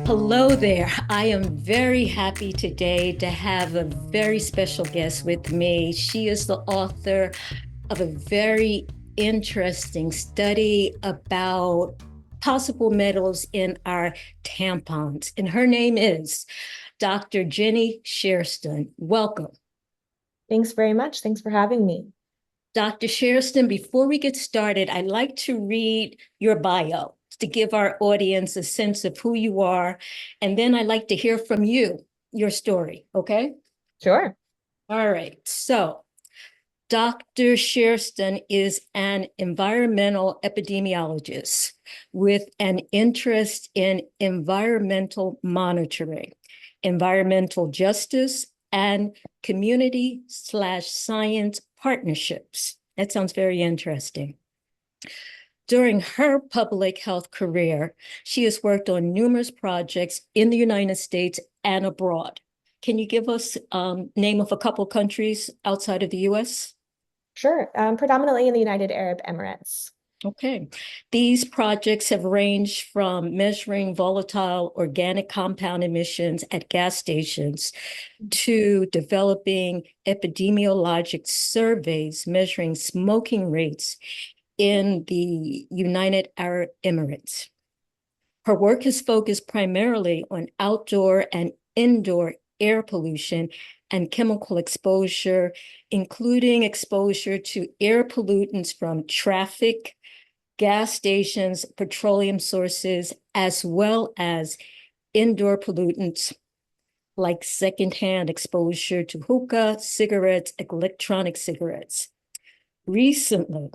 Hello there. I am very happy today to have a very special guest with me. She is the author of a very interesting study about possible metals in our tampons. And her name is Dr. Jenni Shearston. Welcome. Thanks very much. Thanks for having me. Dr. Shearston, before we get started, I'd like to read your bio to give our audience a sense of who you are. And then I'd like to hear from you, your story, okay? Sure. All right. So Dr. Shearston is an environmental epidemiologist with an interest in environmental monitoring, environmental justice, and community/science partnerships. That sounds very interesting. During her public health career, she has worked on numerous projects in the United States and abroad. Can you give us name of a couple countries outside of the US? Sure. Predominantly in the United Arab Emirates. Okay. These projects have ranged from measuring volatile organic compound emissions at gas stations to developing epidemiologic surveys measuring smoking rates in the United Arab Emirates. Her work has focused primarily on outdoor and indoor air pollution and chemical exposure, including exposure to air pollutants from traffic, gas stations, petroleum sources, as well as indoor pollutants like secondhand exposure to hookah, cigarettes, electronic cigarettes. Recently,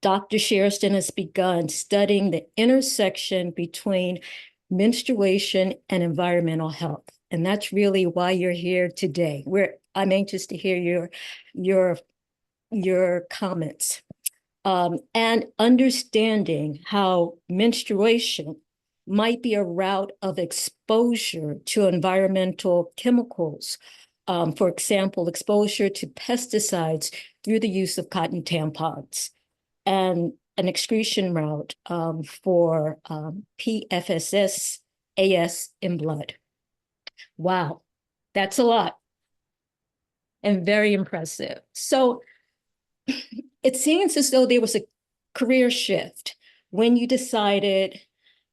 Dr. Shearston has begun studying the intersection between menstruation and environmental health. And that's really why you're here today. I'm anxious to hear your comments. And understanding how menstruation might be a route of exposure to environmental chemicals. For example, exposure to pesticides through the use of cotton tampons, and an excretion route for PFSS, AS in blood. Wow, that's a lot and very impressive. So it seems as though there was a career shift when you decided,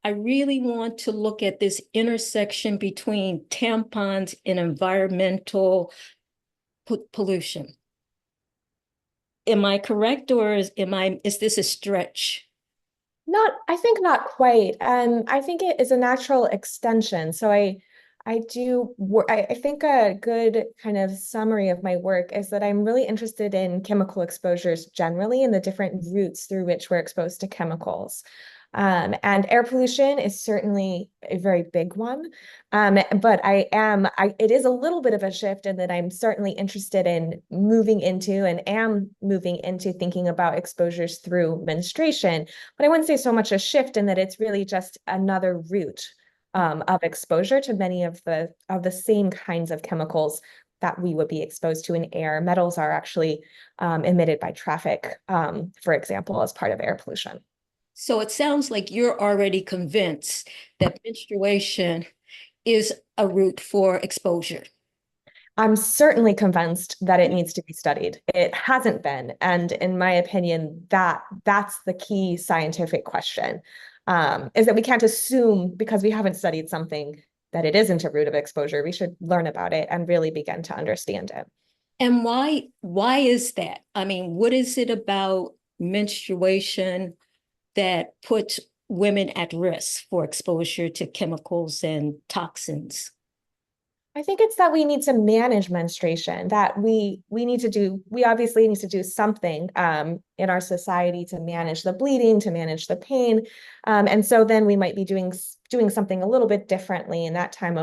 I really want to look at this intersection between tampons and environmental pollution. Am I correct, or is this a stretch? I think not quite. I think it is a natural extension. So I think a good kind of summary of my work is that I'm really interested in chemical exposures generally and the different routes through which we're exposed to chemicals. And air pollution is certainly a very big one. But it is a little bit of a shift in that I'm certainly interested in moving into and am moving into thinking about exposures through menstruation. But I wouldn't say so much a shift in that it's really just another route of exposure to many of the same kinds of chemicals that we would be exposed to in air. Metals are actually emitted by traffic, for example, as part of air pollution. So it sounds like you're already convinced that menstruation is a route for exposure. I'm certainly convinced that it needs to be studied. It hasn't been, and in my opinion, that's the key scientific question, is that we can't assume because we haven't studied something that it isn't a route of exposure. We should learn about it and really begin to understand it. And why is that? I mean, what is it about menstruation that puts women at risk for exposure to chemicals and toxins? I think it's that we need to manage menstruation, that we obviously need to do something in our society to manage the bleeding, to manage the pain. And so then we might be doing something a little bit differently in that time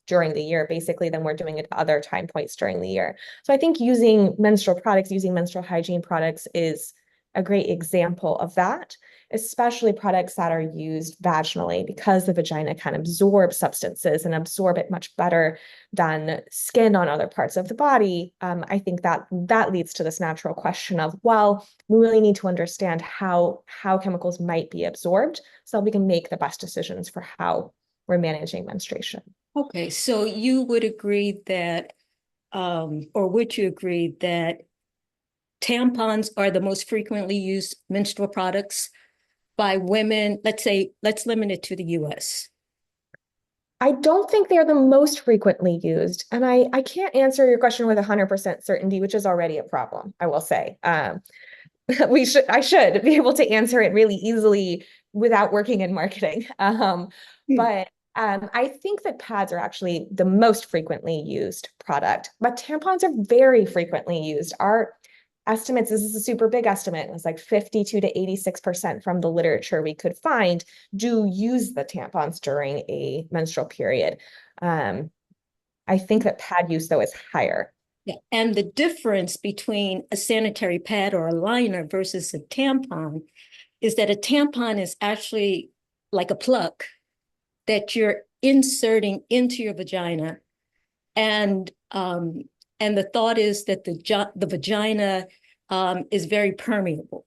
during the year, basically, than we're doing at other time points during the year. So I think using menstrual hygiene products is a great example of that. especially products that are used vaginally, because the vagina can absorb substances and absorb it much better than skin on other parts of the body. I think that leads to this natural question of, well, we really need to understand how chemicals might be absorbed so we can make the best decisions for how we're managing menstruation. Okay, so you would agree that, or would you agree that tampons are the most frequently used menstrual products by women? Let's say, let's limit it to the US. I don't think they're the most frequently used. And I can't answer your question with 100% certainty, which is already a problem, I will say. I should be able to answer it really easily without working in marketing. But I think that pads are actually the most frequently used product, but tampons are very frequently used. Our estimates, this is a super big estimate, it was like 52 to 86% from the literature we could find do use the tampons during a menstrual period. I think that pad use, though, is higher. Yeah. And the difference between a sanitary pad or a liner versus a tampon is that a tampon is actually like a plug that you're inserting into your vagina. And the thought is that the vagina is very permeable.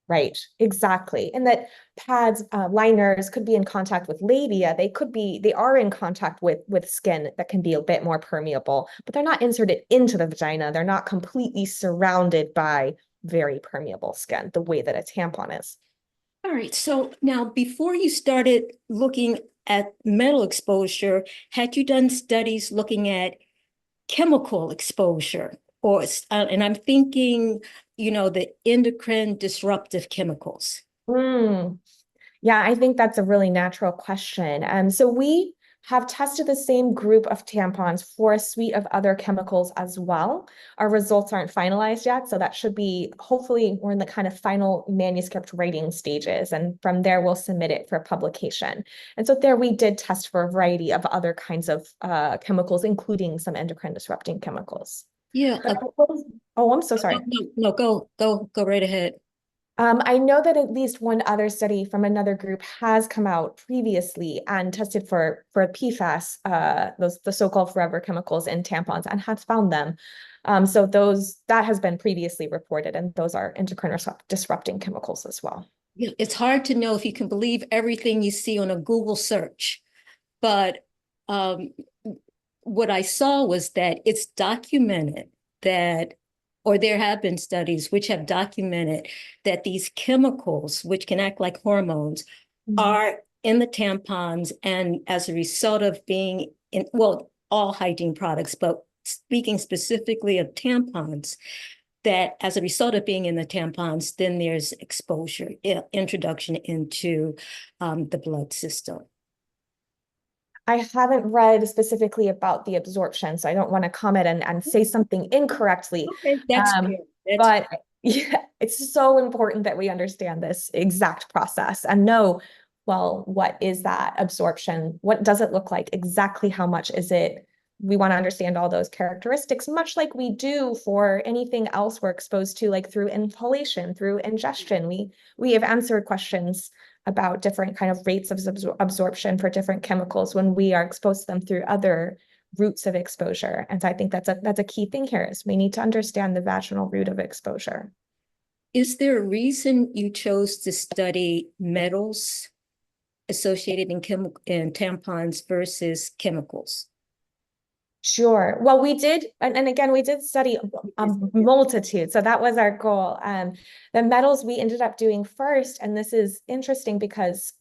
Right, exactly. And that pads, liners could be in contact with labia. They are in contact with skin that can be a bit more permeable, but they're not inserted into the vagina. They're not completely surrounded by very permeable skin the way that a tampon is. All right. So now, before you started looking at metal exposure, had you done studies looking at chemical exposure? And I'm thinking, the endocrine disruptive chemicals. Mm. Yeah, I think that's a really natural question. So we have tested the same group of tampons for a suite of other chemicals as well. Our results aren't finalized yet, so that should be, hopefully, we're in the kind of final manuscript writing stages, and from there we'll submit it for publication. And so there we did test for a variety of other kinds of chemicals, including some endocrine disrupting chemicals. Yeah. Oh, I'm so sorry. No, go right ahead. I know that at least one other study from another group has come out previously and tested for PFAS, the so-called forever chemicals in tampons, and has found them. So that has been previously reported, and those are endocrine disrupting chemicals as well. Yeah, it's hard to know if you can believe everything you see on a Google search, but um, what I saw was that it's documented that, or there have been studies which have documented that these chemicals, which can act like hormones, are in the tampons. And as a result of being in, well, all hygiene products, but speaking specifically of tampons, that as a result of being in the tampons, then there's exposure, introduction into the blood system. I haven't read specifically about the absorption, so I don't want to comment and say something incorrectly. Okay, that's fair. But yeah, it's so important that we understand this exact process and know, well, what is that absorption? What does it look like? Exactly how much is it? We want to understand all those characteristics, much like we do for anything else we're exposed to, like through inhalation, through ingestion. We have answered questions about different kind of rates of absorption for different chemicals when we are exposed to them through other routes of exposure. And so I think that's a key thing here is we need to understand the vaginal route of exposure. Is there a reason you chose to study metals associated in tampons versus chemicals? Sure. Well, we did, and again, we did study a multitude. So that was our goal. The metals we ended up doing first, and this is interesting because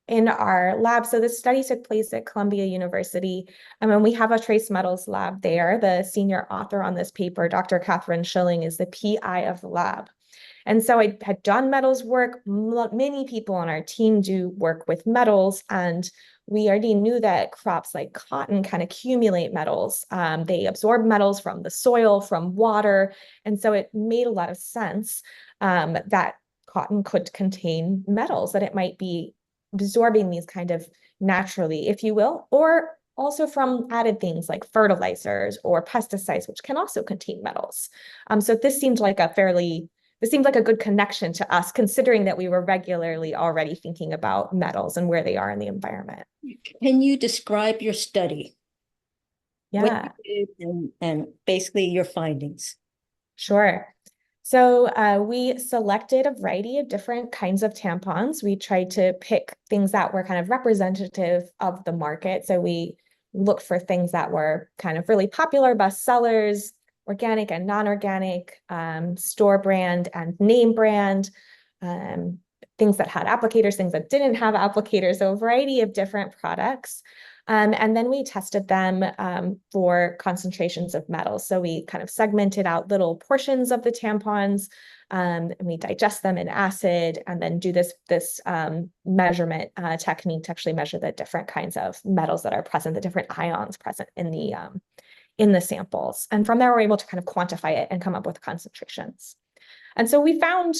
in our lab, so this study took place at Columbia University, and we have a trace metals lab there. The senior author on this paper, Dr. Catherine Schilling, is the PI of the lab. And so I had done metals work. Many people on our team do work with metals, and we already knew that crops like cotton can accumulate metals. They absorb metals from the soil, from water. And so it made a lot of sense that cotton could contain metals, that it might be absorbing these kind of naturally, if you will, or also from added things like fertilizers or pesticides, which can also contain metals. So this seemed like a fairly this seemed like a good connection to us, considering that we were regularly already thinking about metals and where they are in the environment. Can you describe your study? What Yeah, you did and basically your findings? sure. So we selected a variety of different kinds of tampons. We tried to pick things that were kind of representative of the market. So we looked for things that were kind of really popular bestsellers, organic and non-organic, store brand and name brand, um, things that had applicators, things that didn't have applicators, so a variety of different products. And then we tested them for concentrations of metals. So we kind of segmented out little portions of the tampons, and we digest them in acid, and then do this measurement technique to actually measure the different kinds of metals that are present, the different ions present in the samples. And from there, we're able to kind of quantify it and come up with concentrations. And so we found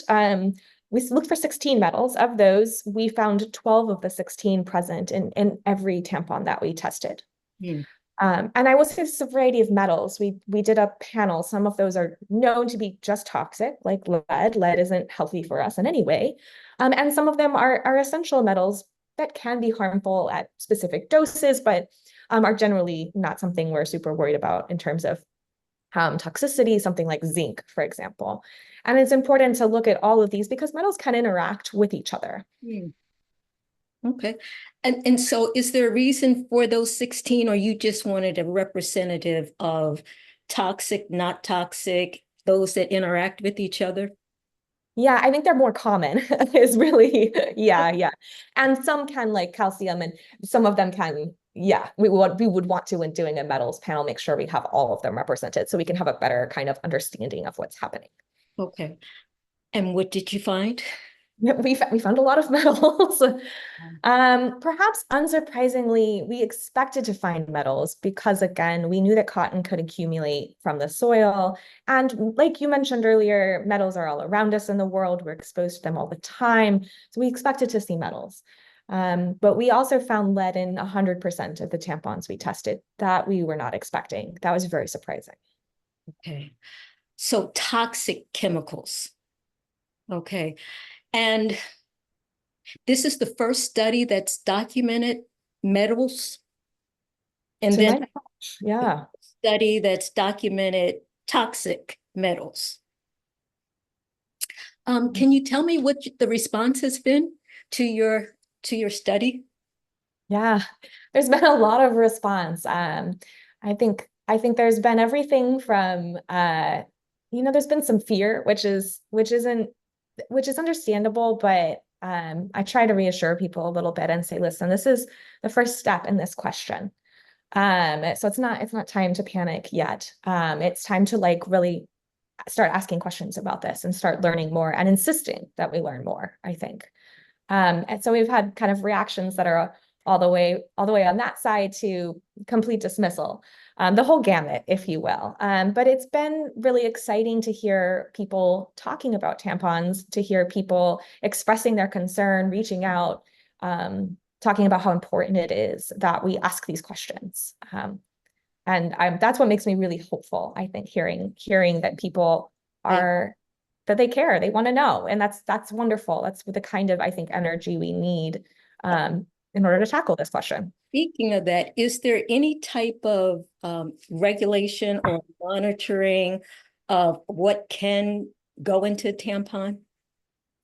we looked for 16 metals. Of those, we found 12 of the 16 present in every tampon that we tested. Mm. And I will say it's a variety of metals. We did a panel. Some of those are known to be just toxic, like lead. Lead isn't healthy for us in any way. And some of them are essential metals that can be harmful at specific doses, but are generally not something we're super worried about in terms of toxicity, something like zinc, for example. And it's important to look at all of these because metals can interact with each other. Mm. Okay. And so is there a reason for those 16, or you just wanted a representative of toxic, not toxic, those that interact with each other? Yeah, I think they're more common is really, yeah. And some can, like calcium, and some of them can, yeah, we would want to, when doing a metals panel, make sure we have all of them represented so we can have a better kind of understanding of what's happening. Okay. And what did you find? We found a lot of metals. Perhaps unsurprisingly, we expected to find metals because, again, we knew that cotton could accumulate from the soil. And like you mentioned earlier, metals are all around us in the world. We're exposed to them all the time. So we expected to see metals. But we also found lead in 100% of the tampons we tested that we were not expecting. That was very surprising. Okay. So toxic chemicals. Okay. And this is the first study that's documented metals, and To my then knowledge, yeah. study that's documented toxic metals. Can you tell me what the response has been to your study? Yeah, there's been a lot of response. I think there's been everything from there's been some fear, which is understandable, but I try to reassure people a little bit and say, listen, this is the first step in this question. So it's not time to panic yet. It's time to like really start asking questions about this and start learning more and insisting that we learn more, I think. And so we've had kind of reactions that are all the way on that side to complete dismissal, the whole gamut, if you will. But it's been really exciting to hear people talking about tampons, to hear people expressing their concern, reaching out, talking about how important it is that we ask these questions. That's what makes me really hopeful, I think, hearing that people are that they care, they want to know. And that's wonderful. That's the kind of, I think, energy we need in order to tackle this question. Speaking of that, is there any type of regulation or monitoring of what can go into tampon?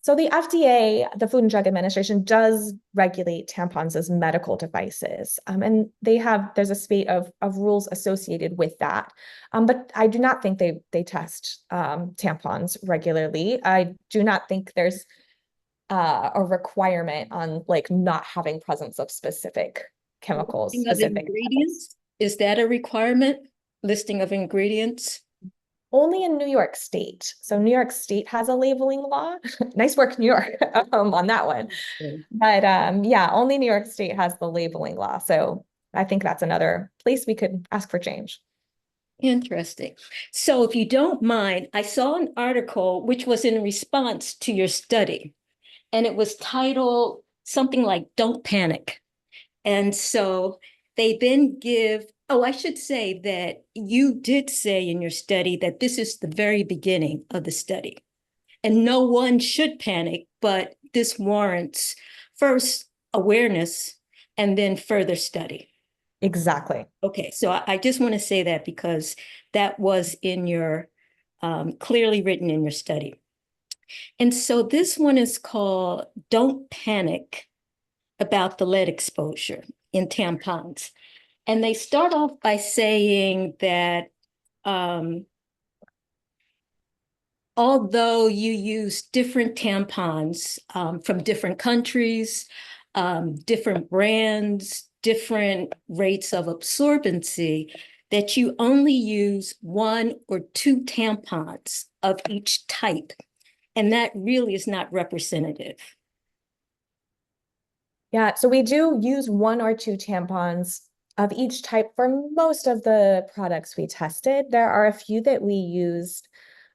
So the FDA, the Food and Drug Administration, does regulate tampons as medical devices. And there's a spate of rules associated with that. But I do not think they test tampons regularly. I do not think there's a requirement on like not having presence of specific chemicals, Listing of specific ingredients, is that a requirement? Listing of ingredients? only in New York State. So New York State has a labeling law. Nice work, New York, on that one. But yeah, only New York State has the labeling law. So I think that's another place we could ask for change. Interesting. So if you don't mind, I saw an article which was in response to your study, and it was titled something like "Don't Panic." And so they then I should say that you did say in your study that this is the very beginning of the study. and no one should panic, but this warrants first awareness and then further study. Exactly. Okay, so I just want to say that because that was in your clearly written in your study. And so this one is called Don't Panic About the Lead Exposure in Tampons. And they start off by saying that although you use different tampons from different countries, different brands, different rates of absorbency, that you only use 1 or 2 tampons of each type. And that really is not representative. Yeah, so we do use 1 or 2 tampons of each type for most of the products we tested. There are a few that we used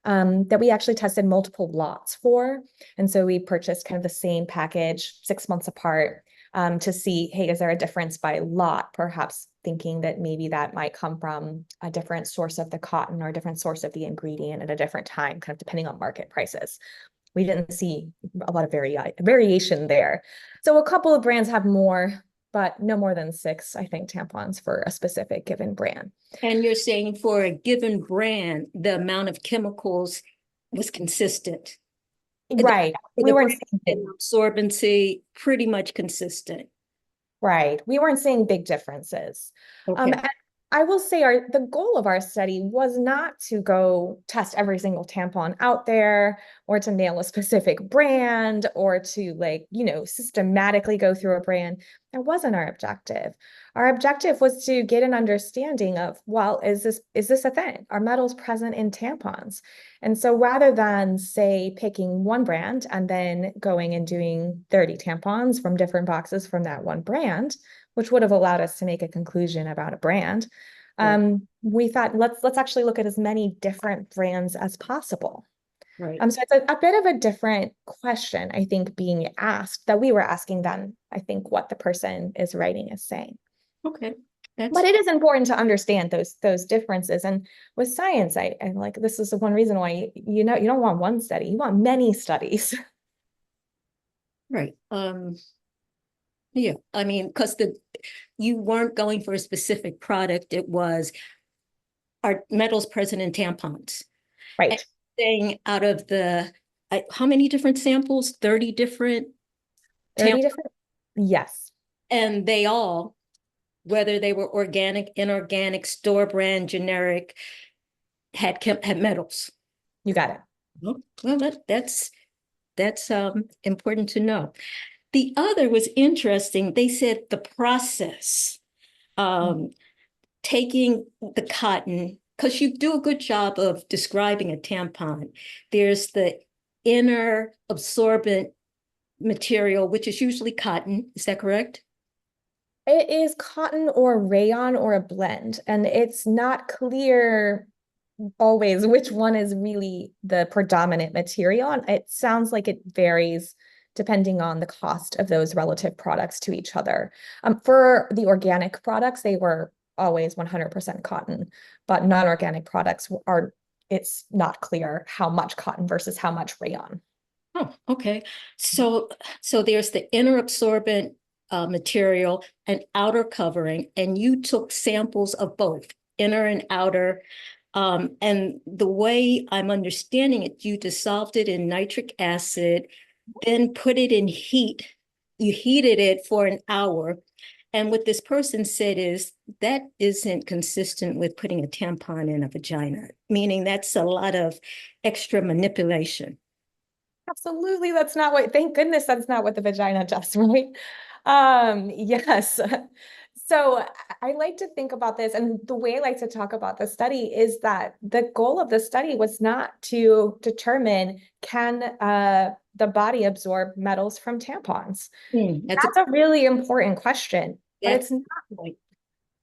that we actually tested multiple lots for. And so we purchased kind of the same package 6 months apart to see, hey, is there a difference by lot? Perhaps thinking that maybe that might come from a different source of the cotton or a different source of the ingredient at a different time, kind of depending on market prices. We didn't see a lot of variation there. So a couple of brands have more, but no more than 6, I think, tampons for a specific given brand. And you're saying for a given brand, the amount of chemicals was consistent. Right. We weren't seeing absorbency pretty much consistent. Right. We weren't seeing big differences. Okay. And I will say the goal of our study was not to go test every single tampon out there or to nail a specific brand or to systematically go through a brand. That wasn't our objective. Our objective was to get an understanding of, well, is this a thing? Are metals present in tampons? And so rather than say picking one brand and then going and doing 30 tampons from different boxes from that one brand, which would have allowed us to make a conclusion about a brand. Right. We thought, let's actually look at as many different brands as possible. Right. So it's a bit of a different question, I think, being asked that we were asking than I think what the person is writing is saying. Okay. But it is important to understand those differences. And with science, I like this is the one reason why you don't want one study, you want many studies. Right. Yeah, I mean, because you weren't going for a specific product, it was our metals present in tampons. Right. And saying out of the how many different samples? 30 different 30 different. Yes. And they all, whether they were organic, inorganic, store brand, generic, had metals. You got it. Well, that's important to know. The other was interesting. They said the process, taking the cotton, because you do a good job of describing a tampon. There's the inner absorbent material, which is usually cotton. Is that correct? It is cotton or rayon or a blend, and it's not clear always which one is really the predominant material. And it sounds like it varies depending on the cost of those relative products to each other. For the organic products, they were always 100% cotton, but non-organic products it's not clear how much cotton versus how much rayon. Oh, okay. So there's the inner absorbent material and outer covering, and you took samples of both inner and outer. And the way I'm understanding it, you dissolved it in nitric acid, then put it in heat. You heated it for an hour. And what this person said is that isn't consistent with putting a tampon in a vagina, meaning that's a lot of extra manipulation. Absolutely, thank goodness that's not what the vagina does, right? Yes. So I like to think about this, and the way I like to talk about the study is that the goal of the study was not to determine can the body absorb metals from tampons. That's a really important question, but it's not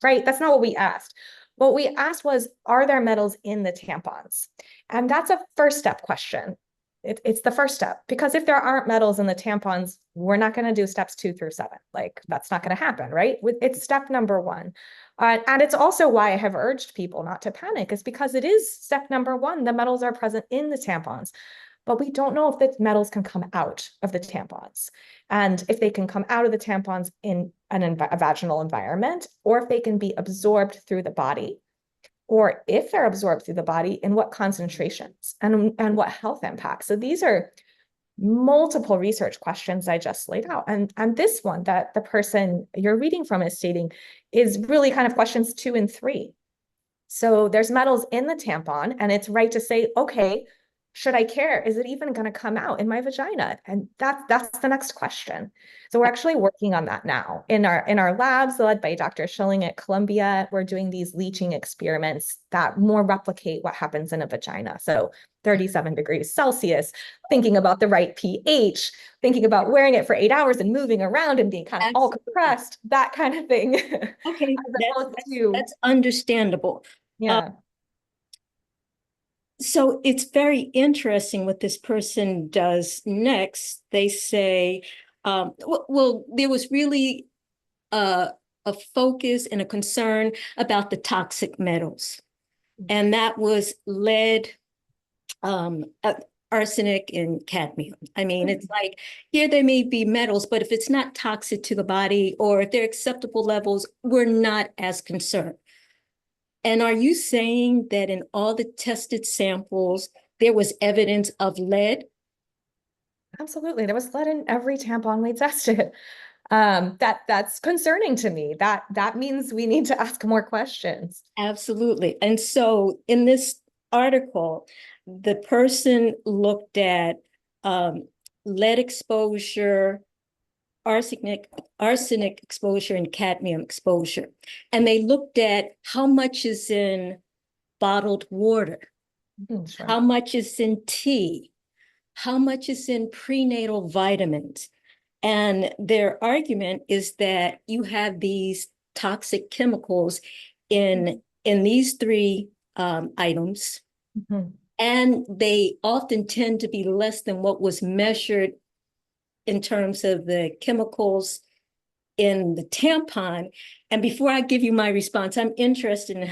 right. That's not what we asked. What we asked was, are there metals in the tampons? And that's a first step question. It's the first step, because if there aren't metals in the tampons, we're not going to do steps 2 through 7. Like that's not going to happen, right? It's step number 1. And it's also why I have urged people not to panic, is because it is step number 1. The metals are present in the tampons. but we don't know if the metals can come out of the tampons. And if they can come out of the tampons in a vaginal environment, or if they can be absorbed through the body, or if they're absorbed through the body, in what concentrations and what health impacts. So these are multiple research questions I just laid out. And this one that the person you're reading from is stating is really kind of questions 2 and 3. So there's metals in the tampon, and it's right to say, okay, should I care? Is it even going to come out in my vagina? And that's the next question. So we're actually working on that now in our labs led by Dr. Schilling at Columbia. We're doing these leaching experiments that more replicate what happens in a vagina. So 37 degrees Celsius, thinking about the right pH, thinking about wearing it for 8 hours and moving around and being kind of all compressed, that kind of thing. Okay, that's understandable. Yeah. So it's very interesting what this person does next. They say, well, there was really a focus and a concern about the toxic metals, and that was lead, arsenic, and cadmium. I mean, it's like, here there may be metals, but if it's not toxic to the body or if they're acceptable levels, we're not as concerned. And are you saying that in all the tested samples, there was evidence of lead? Absolutely. There was lead in every tampon we tested. That's concerning to me. That means we need to ask more questions. Absolutely. And so in this article, the person looked at lead exposure, arsenic exposure, and cadmium exposure. And they looked at how much is in bottled water, Sure. how much is in tea, how much is in prenatal vitamins. And their argument is that you have these toxic chemicals in these three items, and they often tend to be less than what was measured in terms of the chemicals in the tampon. And before I give you my response, I'm interested in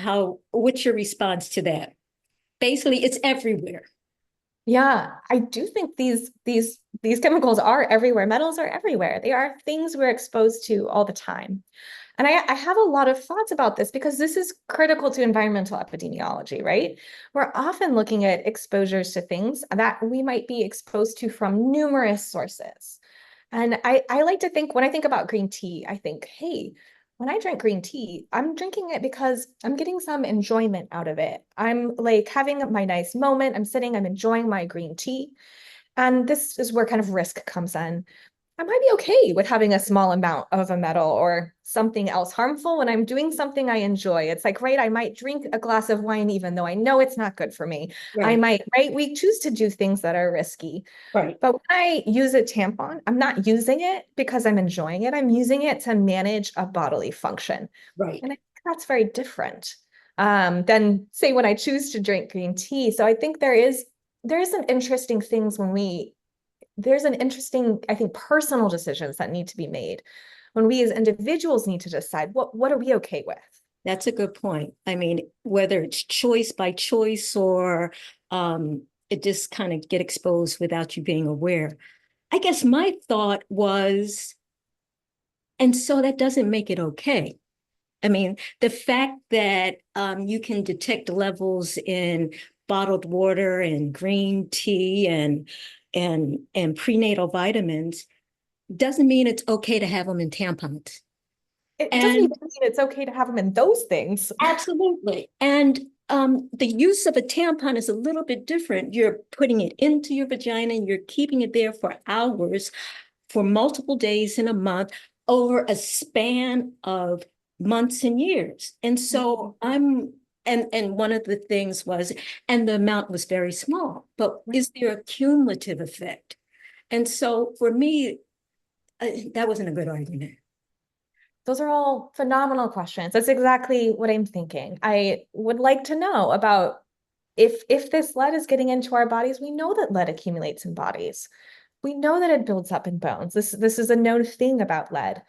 what's your response to that? Basically, it's everywhere. Yeah, I do think these chemicals are everywhere. Metals are everywhere. They are things we're exposed to all the time. And I have a lot of thoughts about this because this is critical to environmental epidemiology, right? We're often looking at exposures to things that we might be exposed to from numerous sources. And I like to think, when I think about green tea, I think, hey, when I drink green tea, I'm drinking it because I'm getting some enjoyment out of it. I'm like having my nice moment. I'm sitting, I'm enjoying my green tea. And this is where kind of risk comes in. I might be okay with having a small amount of a metal or something else harmful when I'm doing something I enjoy. It's like, right, I might drink a glass of wine even though I know it's not good for me. Right. I might, right? We choose to do things that are risky. Right. But when I use a tampon, I'm not using it because I'm enjoying it. I'm using it to manage a bodily function. Right. And I think that's very different than, say, when I choose to drink green tea. So I think there's an interesting things there's an interesting, I think, personal decisions that need to be made when we as individuals need to decide what are we okay with. That's a good point. I mean, whether it's choice by choice or it just kind of get exposed without you being aware. I guess my thought was, and so that doesn't make it okay. I mean, the fact that you can detect levels in bottled water and green tea and prenatal vitamins doesn't mean it's okay to have them in tampons. It doesn't even mean it's okay to have them in those things. Absolutely. And the use of a tampon is a little bit different. You're putting it into your vagina and you're keeping it there for hours, for multiple days in a month, over a span of months and years. And so and one of the things was, and the amount was very small, but is there a cumulative effect? And so for me, that wasn't a good argument. Those are all phenomenal questions. That's exactly what I'm thinking. I would like to know about if this lead is getting into our bodies. We know that lead accumulates in bodies. We know that it builds up in bones. This is a known thing about lead.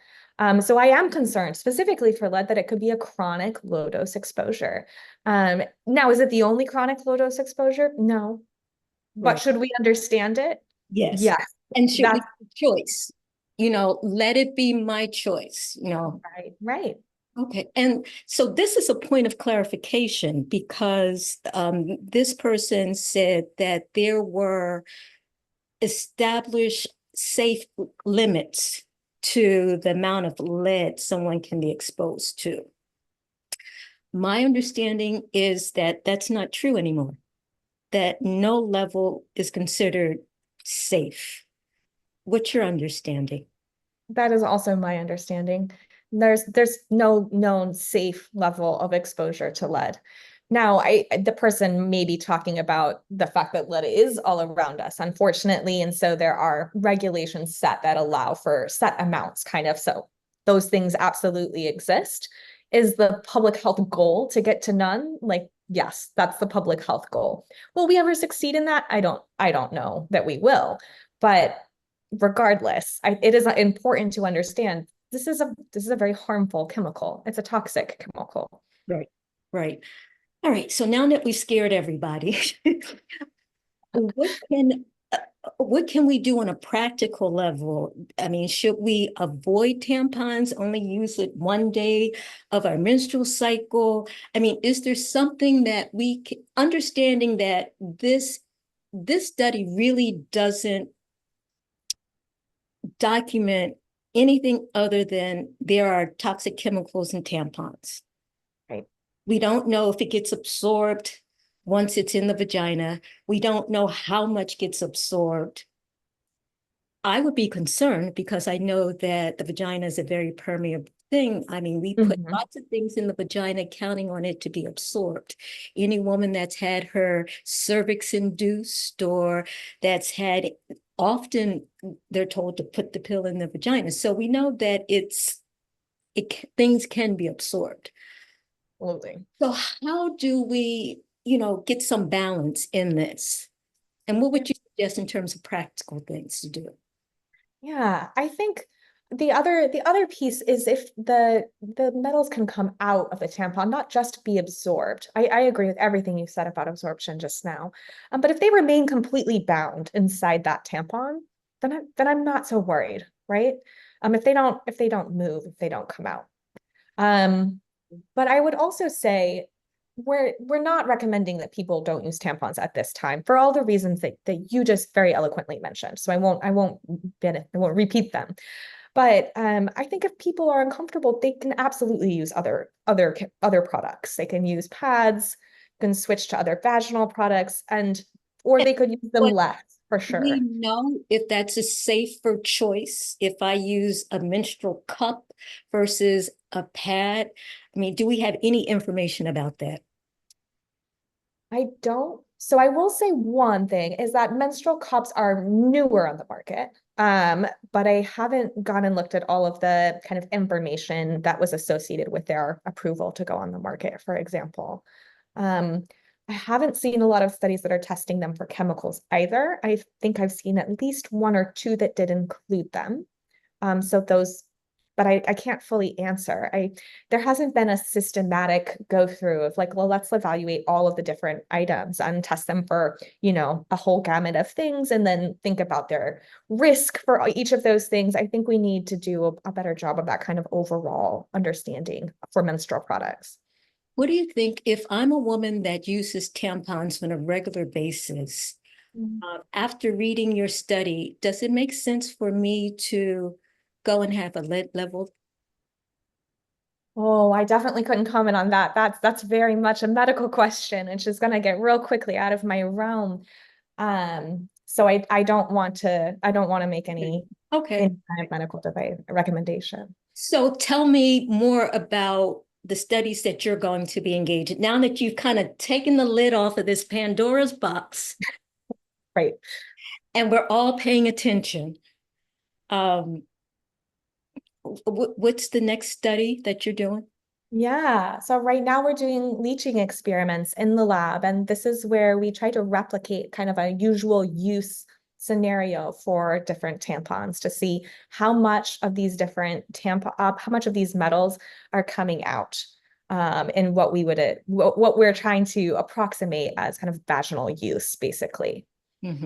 So I am concerned specifically for lead that it could be a chronic low dose exposure. Now, is it the only chronic low dose exposure? No. But right. should we understand it? Yes. Yes, And should we that's have a choice? Let it be my choice. right, right. Okay. And so this is a point of clarification because this person said that there were established safe limits to the amount of lead someone can be exposed to. My understanding is that that's not true anymore, that no level is considered safe. What's your understanding? That is also my understanding. There's no known safe level of exposure to lead. Now, the person may be talking about the fact that lead is all around us, unfortunately, and so there are regulations set that allow for set amounts, kind of. So those things absolutely exist. Is the public health goal to get to none? Like, yes, that's the public health goal. Will we ever succeed in that? I don't know that we will, but regardless, it is important to understand this is a very harmful chemical. It's a toxic chemical. Right, right. All right. So now that we've scared everybody, what can what can we do on a practical level? I mean, should we avoid tampons, only use it one day of our menstrual cycle? I mean, is there something that understanding that this study really doesn't document anything other than there are toxic chemicals in tampons. Right. We don't know if it gets absorbed once it's in the vagina. We don't know how much gets absorbed. I would be concerned because I know that the vagina is a very permeable thing. I mean, we put Mhm. lots of things in the vagina counting on it to be absorbed. Any woman that's had her cervix induced or that's had, often they're told to put the pill in the vagina. So we know that things can be absorbed. Absolutely. So how do we, get some balance in this? And what would you suggest in terms of practical things to do? Yeah, I think the other piece is if the metals can come out of the tampon, not just be absorbed. I agree with everything you said about absorption just now. But if they remain completely bound inside that tampon, then I'm not so worried, right? If they don't move, if they don't come out. Um, but I would also say we're not recommending that people don't use tampons at this time for all the reasons that you just very eloquently mentioned. So I won't repeat them. But I think if people are uncomfortable, they can absolutely use other products. They can use pads, can switch to other vaginal products, or they could use them What less for do we sure. know if that's a safer choice if I use a menstrual cup versus a pad? I mean, do we have any information about that? I don't. So I will say one thing is that menstrual cups are newer on the market. But I haven't gone and looked at all of the kind of information that was associated with their approval to go on the market, for example. Um, I haven't seen a lot of studies that are testing them for chemicals either. I think I've seen at least one or two that did include them. So those, but I can't fully answer. There hasn't been a systematic go through of like, well, let's evaluate all of the different items and test them for, a whole gamut of things and then think about their risk for each of those things. I think we need to do a better job of that kind of overall understanding for menstrual products. What do you think if I'm a woman that uses tampons on a regular basis? After reading your study, does it make sense for me to go and have a lead level? Oh, I definitely couldn't comment on that. That's very much a medical question, and she's gonna get real quickly out of my realm. So I don't want to make Okay. any kind of medical device recommendation. So tell me more about the studies that you're going to be engaged in. Now that you've kind of taken the lid off of this Pandora's box Right. and we're all paying attention, um, what's the next study that you're doing? Yeah. So right now we're doing leaching experiments in the lab, and this is where we try to replicate kind of a usual use scenario for different tampons to see how much of these different how much of these metals are coming out. In what we're trying to approximate as kind of vaginal use, basically.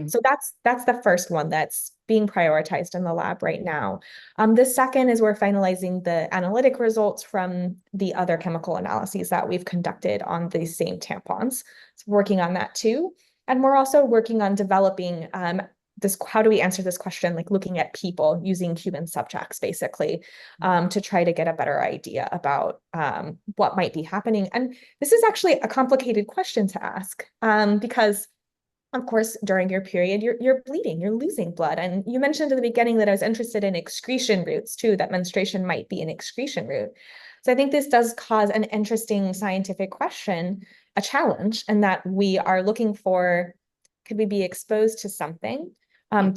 So that's the first one that's being prioritized in the lab right now. The second is we're finalizing the analytic results from the other chemical analyses that we've conducted on these same tampons. So working on that too. And we're also working on developing this, how do we answer this question, like looking at people using human subjects, basically, to try to get a better idea about what might be happening. And this is actually a complicated question to ask because of course, during your period, you're bleeding, you're losing blood. And you mentioned at the beginning that I was interested in excretion routes too, that menstruation might be an excretion route. So I think this does cause an interesting scientific question, a challenge, and that we are looking for, could we be exposed to something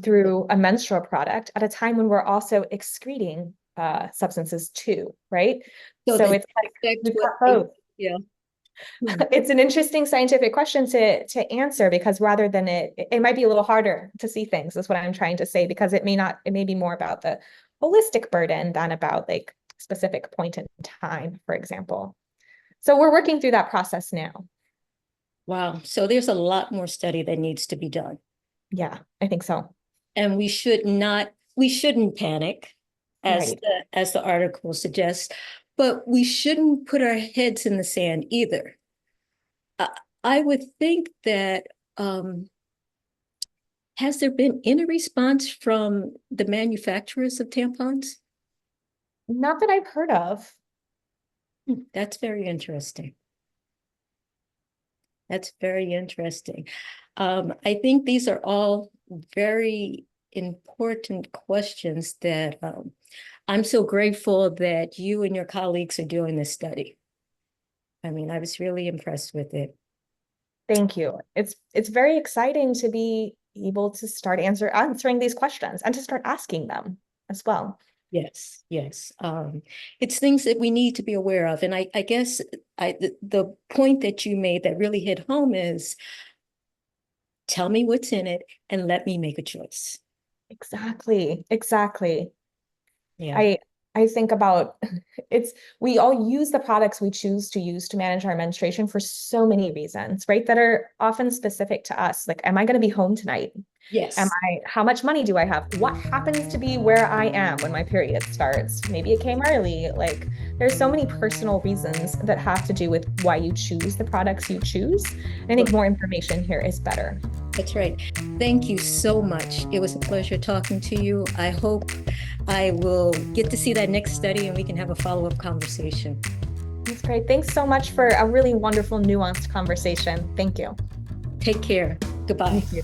through a menstrual product at a time when we're also excreting substances too, right? So it's like we've got both. Yeah. It's an interesting scientific question to answer, because rather than it might be a little harder to see things, is what I'm trying to say, because it may be more about the holistic burden than about like specific point in time, for example. So we're working through that process now. Wow. So there's a lot more study that needs to be done. Yeah, I think so. And we shouldn't panic, as Right. as the article suggests, but we shouldn't put our heads in the sand either. I would think that has there been any response from the manufacturers of tampons? Not that I've heard of. That's very interesting. That's very interesting. I think these are all very important questions that I'm so grateful that you and your colleagues are doing this study. I mean, I was really impressed with it. Thank you. It's very exciting to be able to start answering these questions and to start asking them as well. Yes, yes. It's things that we need to be aware of. And I guess the point that you made that really hit home is tell me what's in it and let me make a choice. Exactly. Exactly. Yeah. I think about we all use the products we choose to use to manage our menstruation for so many reasons, right? That are often specific to us. Like, am I going to be home tonight? Yes. How much money do I have? What happens to be where I am when my period starts? Maybe it came early. Like, there's so many personal reasons that have to do with why you choose the products you choose. And I think more information here is better. That's right. Thank you so much. It was a pleasure talking to you. I hope I will get to see that next study and we can have a follow-up conversation. That's great. Thanks so much for a really wonderful, nuanced conversation. Thank you. Take care. Goodbye. Thank you.